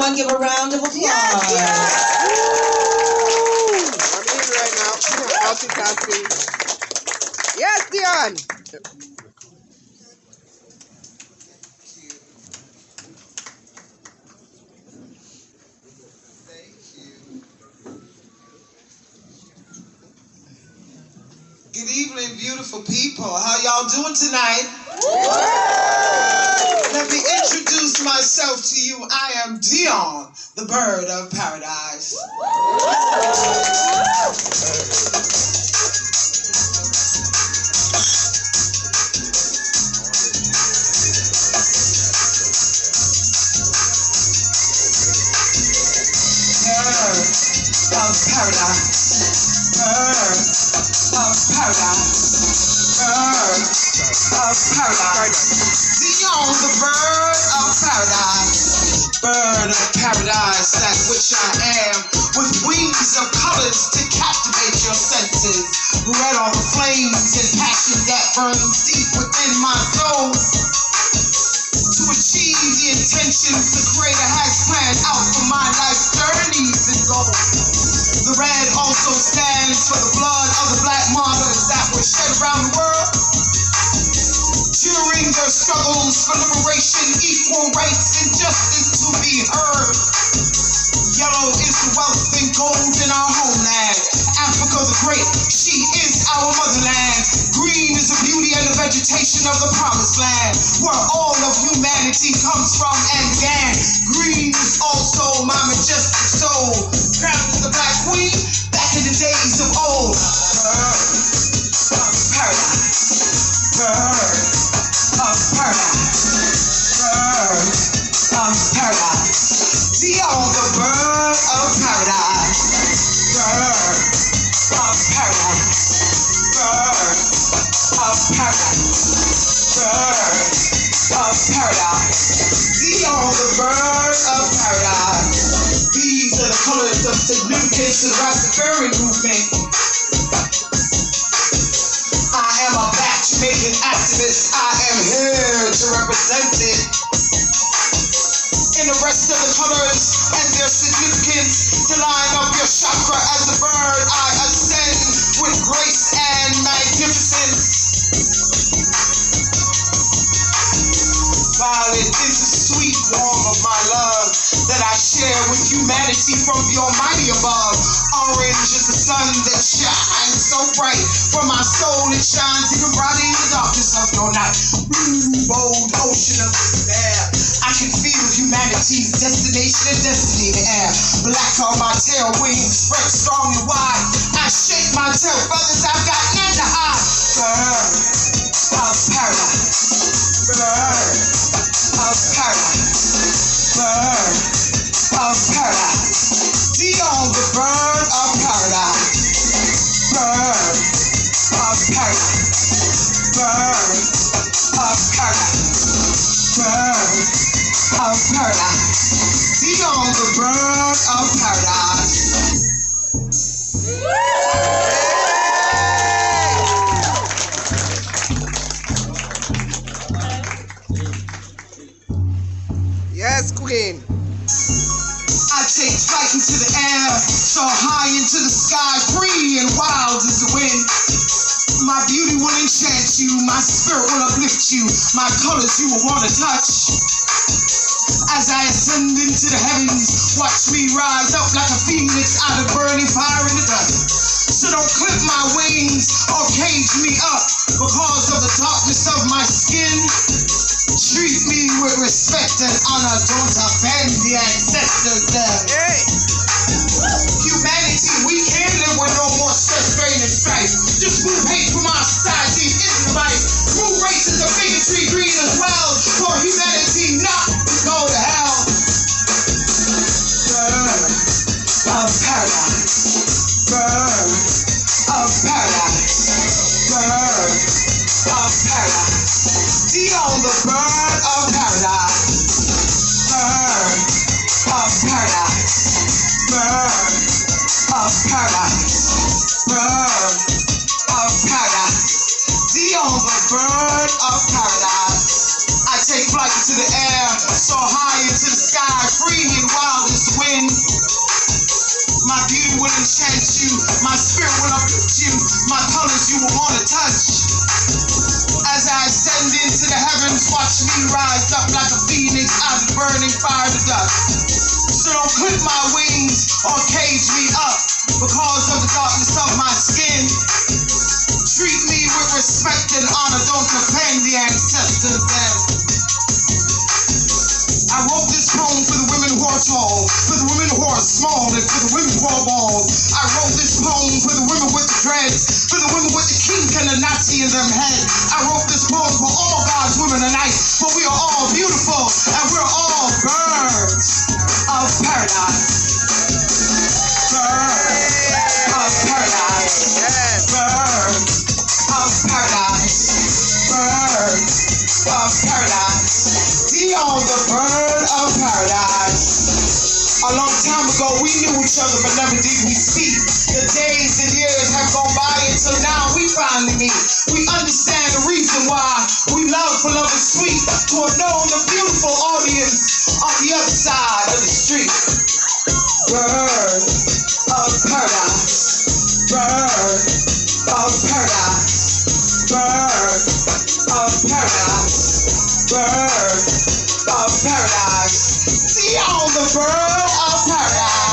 Dionne, give a round of applause. Yes, yes. I'm in right now. Multitasking. Yes, Dionne. Good evening, beautiful people. How y'all doing tonight? Let me introduce myself to you. I am Dionne, the bird of paradise. Bird of paradise. Bird of paradise. Bird of paradise. Dionne, the bird of paradise. Bird of paradise, that which I am, with wings of colors to captivate your senses. Red on the flames and passion that burns deep within my soul. To achieve the intentions the Creator has planned out for my life's journeys and goals. The red also stands for the blood of the black martyrs that were shed around the world during their struggles for liberation, equal rights, and justice to be heard. Yellow is the wealth and gold in our homeland. Africa the Great, she is our motherland. Green is the beauty and the vegetation of the promised land, where all of humanity comes from and began. Green is also my majestic soul, crowned as the Black Queen back in the days of old. Bird of paradise. Bird of paradise. Bird of paradise. Dionne, the bird of paradise. Bird of paradise. Bird of paradise. Bird of paradise. Dionne, the bird of paradise. These are the colors of significance to the Rastafarian movement. I am a matchmaking activist. I am here to represent it. In the rest of the colors and their significance, to line up your chakra as a bird, I ascend with grace and magnificence. Violet is the sweet warmth of my love that I share with humanity from the Almighty above. Orange is the sun that shines so bright. For my soul it shines even brighter in the darkness of your night. Blue, bold ocean of despair, I can feel humanity's destination and destiny in the air. Black on my tail wings, spread strong and wide. I shake my tail feathers, I've got none to hide. Bird of paradise. Bird of paradise. Bird of paradise. Dionne, the bird of paradise. Bird of paradise. Bird of paradise. Bird of paradise. Dionne, the bird of paradise. Yes, Queen. I take flight into the air, so high into the sky, free and wild as the wind. My beauty will enchant you, my spirit will uplift you, my colors you will want to touch. As I ascend into the heavens, watch me rise up like a phoenix out of burning fire in the dust. So don't clip my wings or cage me up because of the darkness of my skin. Treat me with respect and honor, don't offend the ancestors there. Hey. Humanity, we can't live with no more stress, strain, and strife. Just move hate from our society into the life. Move racism, bigotry, greed as well, for humanity not to go to hell. Bird of paradise. Bird of paradise. Bird of paradise. Dionne, the bird of paradise. Bird of paradise. Bird of paradise. Bird of paradise. Dionne, the bird of paradise. I take flight into the air, so high into the sky, free and wild will enchant you. My spirit will uplift you. My colors you will want to touch. As I ascend into the heavens, watch me rise up like a phoenix out of burning fire to dust. So don't clip my wings or cage me up because of the darkness of my skin. Treat me with respect and honor, don't offend the ancestors then. I wrote this poem for the women who are tall, for the women who are small, and for the women who are bald. I wrote this poem for the women with the dreads, for the women with the kink and the Nazi in their head. I wrote this poem for all God's women tonight, for we are all beautiful, and we're all birds of paradise. Birds of paradise. Birds of paradise. Birds of paradise. Dionne, the bird of paradise. A long time ago, we knew each other, but never did we speak. The days and years have gone by until now we finally meet. We understand the reason why we love for love is sweet. To have known the beautiful audience on the other side of the street. Bird of paradise. Bird of paradise. Bird of paradise. Bird of paradise. Dionne, the bird of paradise.